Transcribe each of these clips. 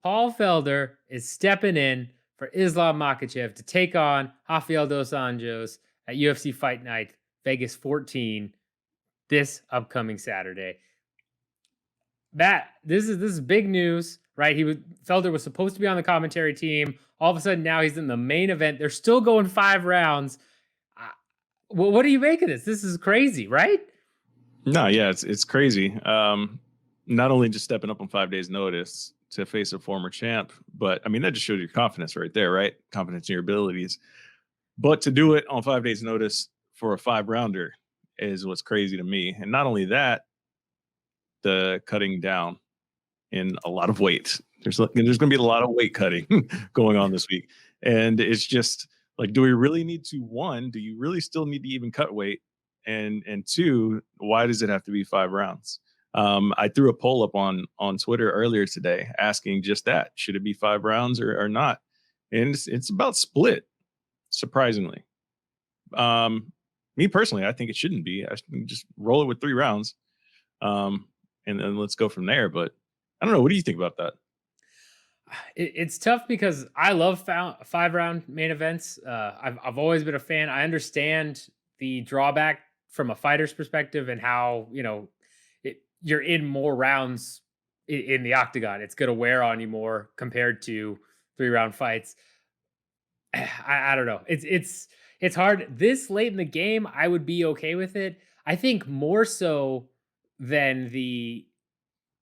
Paul Felder is stepping in for Islam Makhachev to take on Rafael dos Anjos at UFC Fight Night Vegas 14 this upcoming Saturday. Matt, this is big news, right? Felder was supposed to be on the commentary team. All of a sudden, now he's in the main event. They're still going 5 rounds. Uh, what do you make of this? This is crazy, right? No, yeah, it's crazy. Not only just stepping up on 5 days' notice to face a former champ, but I mean that just shows your confidence right there, right? Confidence in your abilities. But to do it on 5 days' notice for a 5 rounder is what's crazy to me. And not only that, the cutting down in a lot of weight. There's going to be a lot of weight cutting going on this week, and it's just like, do we really need to? One, do you really still need to even cut weight? And two, why does it have to be 5 rounds? I threw a poll up on Twitter earlier today asking just that: should it be 5 rounds or not? And it's about split, surprisingly. Me personally, I think it shouldn't be. I should just roll it with 3 rounds. And then let's go from there. But I don't know. What do you think about that? It's tough because I love 5 round main events. I've always been a fan. I understand the drawback from a fighter's perspective and how you're in more rounds in the octagon. It's going to wear on you more compared to 3 round fights. I don't know. It's hard. This late in the game, I would be okay with it. I think more so than the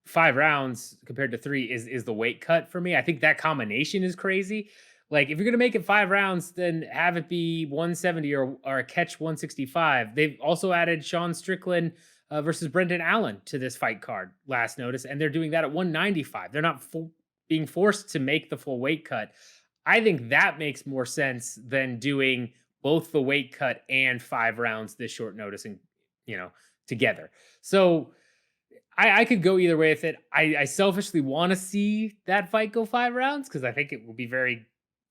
5 rounds compared to 3 is the weight cut for me. I think that combination is crazy. Like, if you're gonna make it 5 rounds, then have it be 170 or a catch 165. They've also added Sean Strickland versus Brendan Allen to this fight card last notice, and they're doing that at 195. They're not being forced to make the full weight cut. I think that makes more sense than doing both the weight cut and 5 rounds this short notice and together. So I could go either way with it. I selfishly want to see that fight go 5 rounds because I think it will be very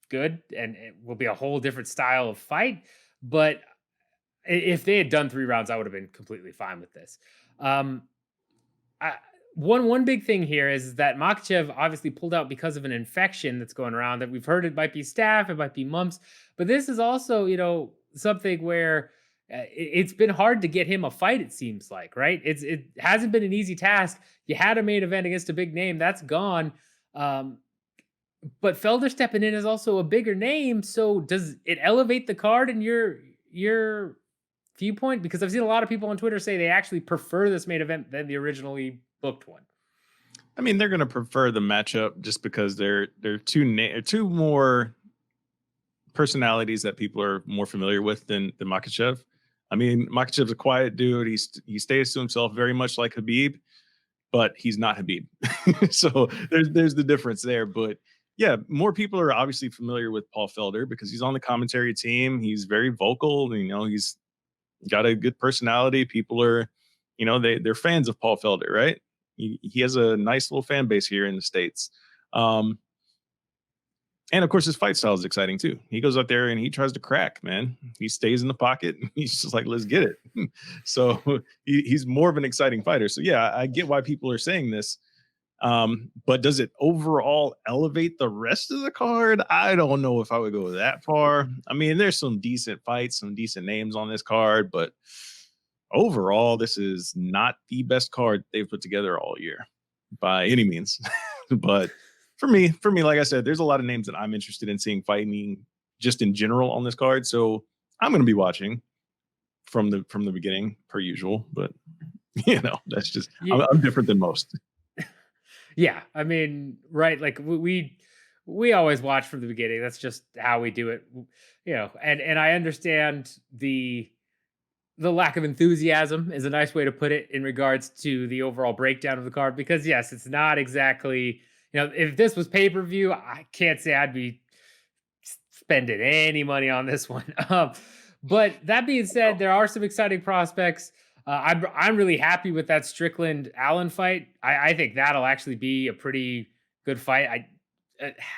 good and it will be a whole different style of fight. But if they had done 3 rounds, I would have been completely fine with this. One big thing here is that Makhachev obviously pulled out because of an infection that's going around that we've heard. It might be staph, it might be mumps, but this is also something where it's been hard to get him a fight, it seems like, right? It hasn't been an easy task. You had a main event against a big name, that's gone. But Felder stepping in is also a bigger name. So does it elevate the card in your viewpoint? Because I've seen a lot of people on Twitter say they actually prefer this main event than the originally booked one. I mean, they're going to prefer the matchup just because they're two more personalities that people are more familiar with than Makhachev. I mean, Makhachev's a quiet dude. He stays to himself, very much like Khabib, but he's not Khabib. So there's the difference there. But yeah, more people are obviously familiar with Paul Felder because he's on the commentary team. He's very vocal. He's got a good personality. People are, they're fans of Paul Felder, right? He has a nice little fan base here in the States. And of course, his fight style is exciting too. He goes out there and he tries to crack, man. He stays in the pocket. He's just like, let's get it. So he's more of an exciting fighter. So yeah, I get why people are saying this. But does it overall elevate the rest of the card? I don't know if I would go that far. I mean, there's some decent fights, some decent names on this card, but overall, this is not the best card they've put together all year by any means. But for me, like I said, there's a lot of names that I'm interested in seeing fighting just in general on this card. So I'm going to be watching from the beginning per usual, but that's just, I'm different than most. Yeah. I mean, right. Like we always watch from the beginning. That's just how we do it, and I understand the lack of enthusiasm is a nice way to put it in regards to the overall breakdown of the card, because yes, it's not exactly, if this was pay-per-view, I can't say I'd be spending any money on this one. But that being said, there are some exciting prospects. I'm really happy with that Strickland Allen fight. I think that'll actually be a pretty good fight.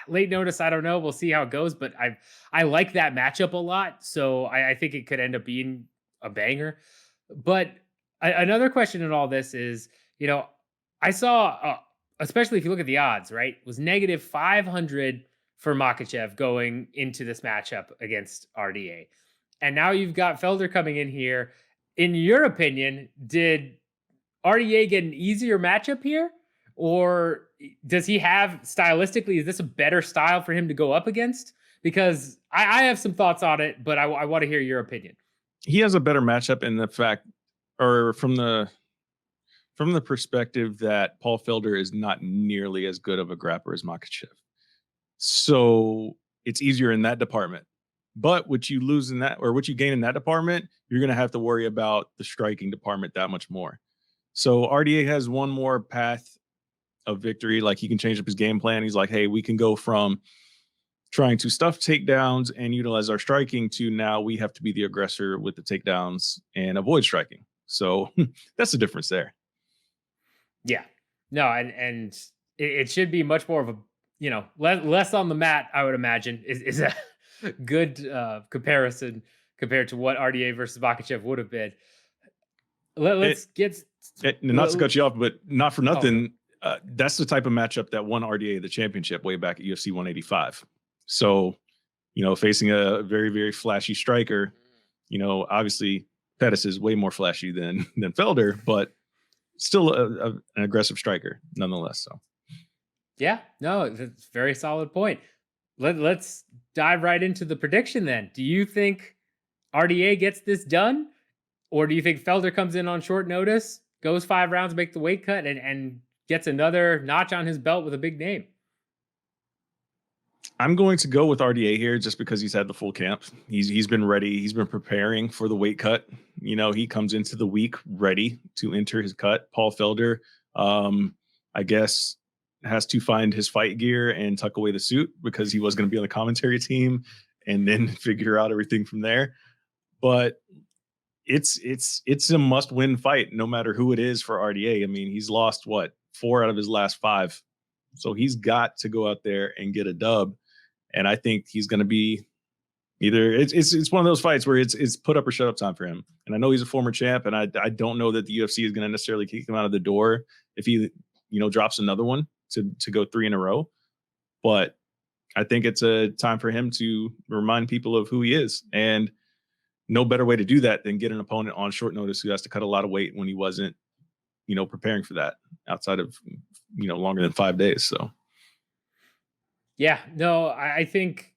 Late notice, I don't know. We'll see how it goes, but I like that matchup a lot. So I think it could end up being a banger. But another question in all this is, I saw especially if you look at the odds, right? Was negative 500 for Makachev going into this matchup against RDA. And now you've got Felder coming in here. In your opinion, did RDA get an easier matchup here? Or does he have stylistically, is this a better style for him to go up against? Because I have some thoughts on it, but I want to hear your opinion. He has a better matchup in the fact, or from the perspective that Paul Felder is not nearly as good of a grappler as Makhachev. So it's easier in that department. But what you lose in that, or what you gain in that department, you're going to have to worry about the striking department that much more. So RDA has one more path of victory. Like, he can change up his game plan. He's like, hey, we can go from trying to stuff takedowns and utilize our striking to now we have to be the aggressor with the takedowns and avoid striking. So that's the difference there. Yeah. No, and it should be much more of a, less on the mat, I would imagine, is a good comparison compared to what RDA versus Makachev would have been. Let's get not to cut you off, but not for Oh, nothing. That's the type of matchup that won RDA the championship way back at UFC 185. So, facing a very, very flashy striker, obviously Pettis is way more flashy than Felder, but still an aggressive striker nonetheless. So, yeah, no, that's a very solid point. Let's dive right into the prediction then. Do you think RDA gets this done? Or do you think Felder comes in on short notice, goes 5 rounds, make the weight cut, and gets another notch on his belt with a big name? I'm going to go with RDA here just because he's had the full camp. He's been ready. He's been preparing for the weight cut. He comes into the week ready to enter his cut. Paul Felder, I guess, has to find his fight gear and tuck away the suit because he was going to be on the commentary team and then figure out everything from there. But it's a must-win fight no matter who it is for RDA. I mean, he's lost 4 out of his last 5. So he's got to go out there and get a dub. And I think he's going to be either it's one of those fights where it's put up or shut up time for him. And I know he's a former champ, and I don't know that the UFC is going to necessarily kick him out of the door if he drops another one to go 3 in a row. But I think it's a time for him to remind people of who he is. And no better way to do that than get an opponent on short notice who has to cut a lot of weight when he wasn't, preparing for that outside of, longer than 5 days. So, yeah, no, I think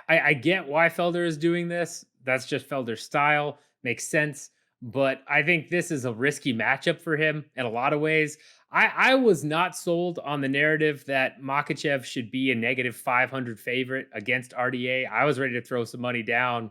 I get why Felder is doing this. That's just Felder's style. Makes sense. But I think this is a risky matchup for him in a lot of ways. I was not sold on the narrative that Makhachev should be a negative 500 favorite against RDA. I was ready to throw some money down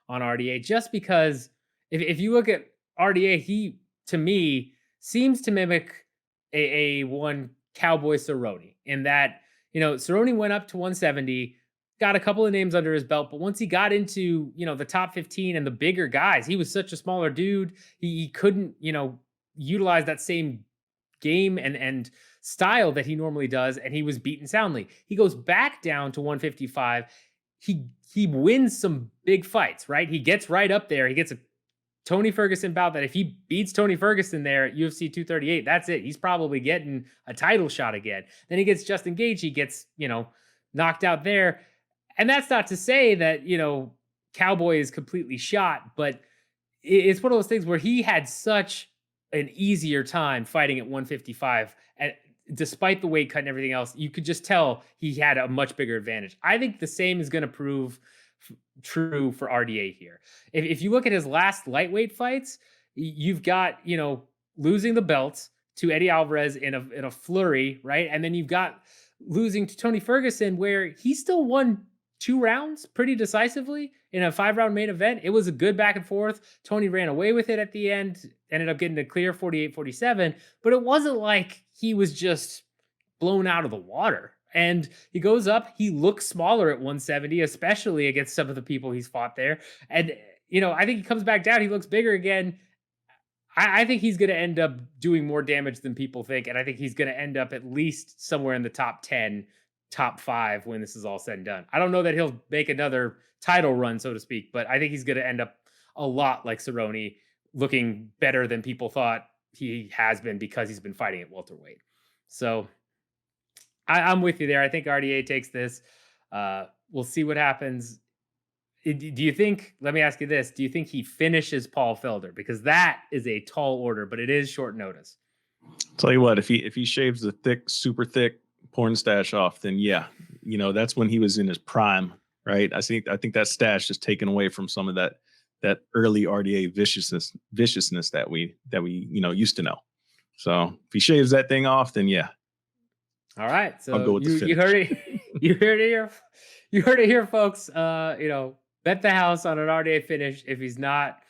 on RDA just because if you look at RDA, he, to me, seems to mimic a one Cowboy Cerrone in that, Cerrone went up to 170, got a couple of names under his belt, but once he got into, the top 15 and the bigger guys, he was such a smaller dude. He couldn't, utilize that same game and style that he normally does, and he was beaten soundly. He goes back down to 155. He wins some big fights, right? He gets right up there. He gets a Tony Ferguson bout that if he beats Tony Ferguson there at UFC 238, that's it. He's probably getting a title shot again. Then he gets Justin Gage. He gets, knocked out there. And that's not to say that, Cowboy is completely shot, but it's one of those things where he had such an easier time fighting at 155. And despite the weight cut and everything else, you could just tell he had a much bigger advantage. I think the same is going to prove true for RDA here. If you look at his last lightweight fights, you've got, losing the belts to Eddie Alvarez in a flurry, right? And then you've got losing to Tony Ferguson, where he still won 2 rounds pretty decisively in a 5-round main event. It was a good back and forth. Tony ran away with it at the end, ended up getting a clear 48-47, but it wasn't like he was just blown out of the water. And he goes up, he looks smaller at 170, especially against some of the people he's fought there. And, I think he comes back down, he looks bigger again. I think he's going to end up doing more damage than people think. And I think he's going to end up at least somewhere in the top 10, top 5 when this is all said and done. I don't know that he'll make another title run, so to speak, but I think he's going to end up a lot like Cerrone, looking better than people thought he has been because he's been fighting at welterweight. So I'm with you there. I think RDA takes this. We'll see what happens. Do you think? Let me ask you this: do you think he finishes Paul Felder? Because that is a tall order, but it is short notice. Tell you what, if he shaves the thick, super thick porn stash off, then yeah, that's when he was in his prime, right? I think that stash is taken away from some of that early RDA viciousness that we used to know. So if he shaves that thing off, then yeah. All right, I'll so go with the you heard it, you heard it here, folks. Bet the house on an RDA finish if he's not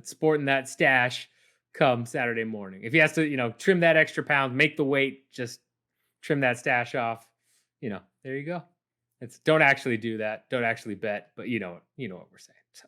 sporting that stash come Saturday morning. If he has to, trim that extra pound, make the weight, just trim that stash off. There you go. Don't actually do that. Don't actually bet, but you know what we're saying. So.